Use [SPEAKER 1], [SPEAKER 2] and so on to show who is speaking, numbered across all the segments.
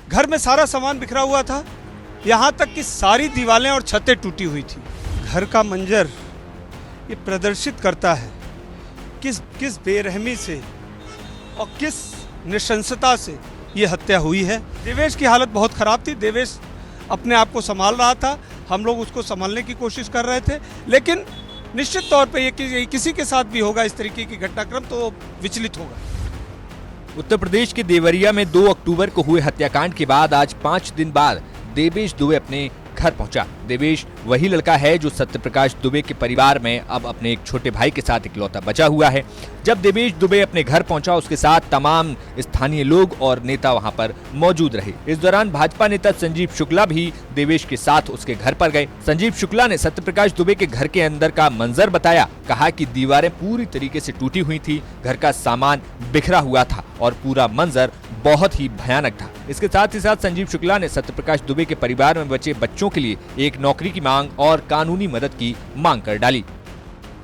[SPEAKER 1] घर में सारा सामान बिखरा हुआ था, यहाँ तक कि सारी दीवारें और छतें टूटी हुई थी। घर का मंजर ये प्रदर्शित करता है किस बेरहमी से और किस नृशंसता से ये हत्या हुई है। देवेश की हालत बहुत ख़राब थी। देवेश अपने आप को संभाल रहा था, हम लोग उसको संभालने की कोशिश कर रहे थे, लेकिन निश्चित तौर पे ये किसी के साथ भी होगा इस तरीके की घटनाक्रम तो विचलित होगा।
[SPEAKER 2] उत्तर प्रदेश के देवरिया में 2 अक्टूबर को हुए हत्याकांड के बाद आज 5 दिन बाद देवेश दुबे अपने घर पहुंचा। देवेश वही लड़का है जो सत्यप्रकाश दुबे के परिवार में अब अपने एक छोटे भाई के साथ इकलौता बचा हुआ है। जब देवेश दुबे अपने घर पहुंचा, उसके साथ तमाम स्थानीय लोग और नेता वहां पर मौजूद रहे। इस दौरान भाजपा नेता संजीव शुक्ला भी देवेश के साथ उसके घर पर गए। संजीव शुक्ला ने सत्यप्रकाश दुबे के घर के अंदर का मंजर बताया। कहा कि दीवारें पूरी तरीके से टूटी हुई थी, घर का सामान बिखरा हुआ था और पूरा मंजर बहुत ही भयानक था। इसके साथ ही साथ संजीव शुक्ला ने सत्यप्रकाश दुबे के परिवार में बचे बच्चों के लिए एक नौकरी की मांग और कानूनी मदद की मांग कर डाली।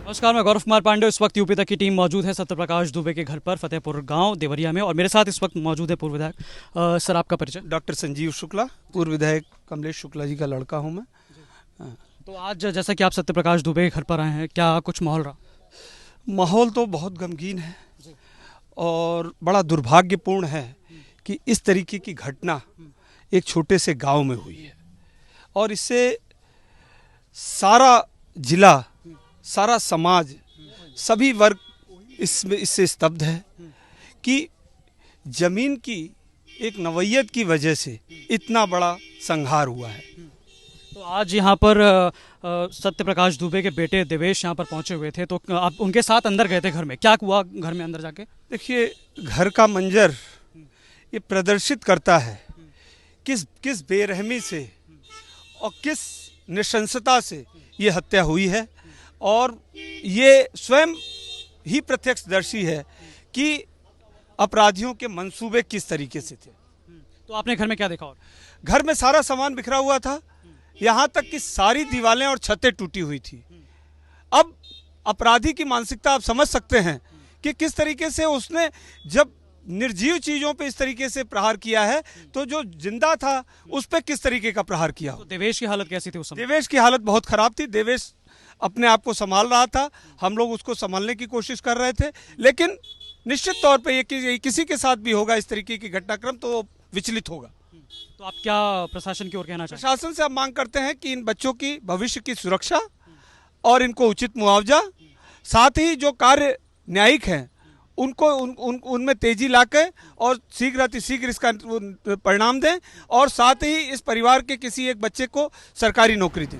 [SPEAKER 3] नमस्कार, मैं गौरव कुमार पांडे। इस वक्त यूपी तक की टीम मौजूद है सत्यप्रकाश दुबे के घर पर फतेहपुर गांव देवरिया में, और मेरे साथ इस वक्त मौजूद है पूर्व विधायक। सर, आपका परिचय?
[SPEAKER 1] डॉक्टर संजीव शुक्ला, पूर्व विधायक कमलेश शुक्ला जी का लड़का हूँ मैं।
[SPEAKER 3] तो आज जैसा कि आप सत्यप्रकाश दुबे के घर पर आए हैं, क्या कुछ माहौल रहा?
[SPEAKER 1] माहौल तो बहुत गमगीन है और बड़ा दुर्भाग्यपूर्ण है कि इस तरीके की घटना एक छोटे से गांव में हुई है, और इससे सारा जिला, सारा समाज, सभी वर्ग इससे स्तब्ध है कि जमीन की एक नवैयत की वजह से इतना बड़ा संहार हुआ है।
[SPEAKER 3] तो आज यहाँ पर सत्यप्रकाश दुबे के बेटे देवेश यहाँ पर पहुँचे हुए थे, तो आप उनके साथ अंदर गए थे घर में। क्या हुआ घर में अंदर जाके?
[SPEAKER 1] देखिए, घर का मंजर ये प्रदर्शित करता है किस बेरहमी से और किस नृशंसता से ये हत्या हुई है, और ये स्वयं ही प्रत्यक्षदर्शी है कि अपराधियों के मंसूबे किस तरीके से थे।
[SPEAKER 3] तो आपने घर में क्या देखा? और
[SPEAKER 1] घर में सारा सामान बिखरा हुआ था, यहाँ तक कि सारी दीवारें और छतें टूटी हुई थी। अब अपराधी की मानसिकता आप समझ सकते हैं कि किस तरीके से उसने जब निर्जीव चीजों पे इस तरीके से प्रहार किया है, तो जो जिंदा था उस पे किस तरीके का प्रहार किया।
[SPEAKER 3] तो देवेश की हालत कैसी थी उस समय?
[SPEAKER 1] देवेश की हालत बहुत खराब थी। देवेश अपने आप को संभाल रहा था, हम लोग उसको संभालने की कोशिश कर रहे थे, लेकिन निश्चित तौर पे ये किसी के साथ भी होगा इस तरीके की घटनाक्रम तो विचलित होगा।
[SPEAKER 3] तो आप क्या प्रशासन की ओर कहना चाहते हैं?
[SPEAKER 1] प्रशासन से आप मांग करते हैं कि इन बच्चों की भविष्य की सुरक्षा और इनको उचित मुआवजा, साथ ही जो कार्य न्यायिक हैं उनको उनमें तेजी लाके और शीघ्र अतिशीघ्र इसका परिणाम दें, और साथ ही इस परिवार के किसी एक बच्चे को सरकारी नौकरी दें।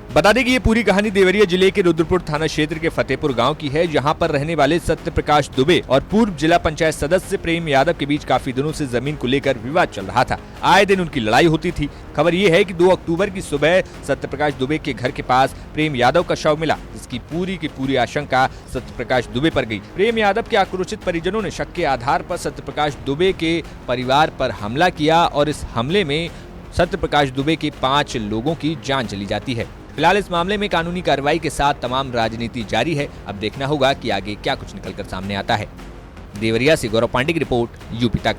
[SPEAKER 2] बता दें कि ये पूरी कहानी देवरिया जिले के रुद्रपुर थाना क्षेत्र के फतेहपुर गांव की है, जहां पर रहने वाले सत्यप्रकाश दुबे और पूर्व जिला पंचायत सदस्य प्रेम यादव के बीच काफी दिनों से जमीन को लेकर विवाद चल रहा था। आए दिन उनकी लड़ाई होती थी। खबर ये है कि 2 अक्टूबर की सुबह सत्यप्रकाश दुबे के घर के पास प्रेम यादव का शव मिला, जिसकी पूरी की पूरी आशंका सत्यप्रकाश दुबे पर गई। प्रेम यादव के आक्रोशित परिजनों ने शक के आधार पर सत्यप्रकाश दुबे के परिवार पर हमला किया, और इस हमले में सत्यप्रकाश दुबे के 5 लोगों की जान चली जाती है। फिलहाल इस मामले में कानूनी कार्रवाई के साथ तमाम राजनीति जारी है। अब देखना होगा कि आगे क्या कुछ निकलकर सामने आता है। देवरिया से गौरव पांडे की रिपोर्ट, यूपी तक।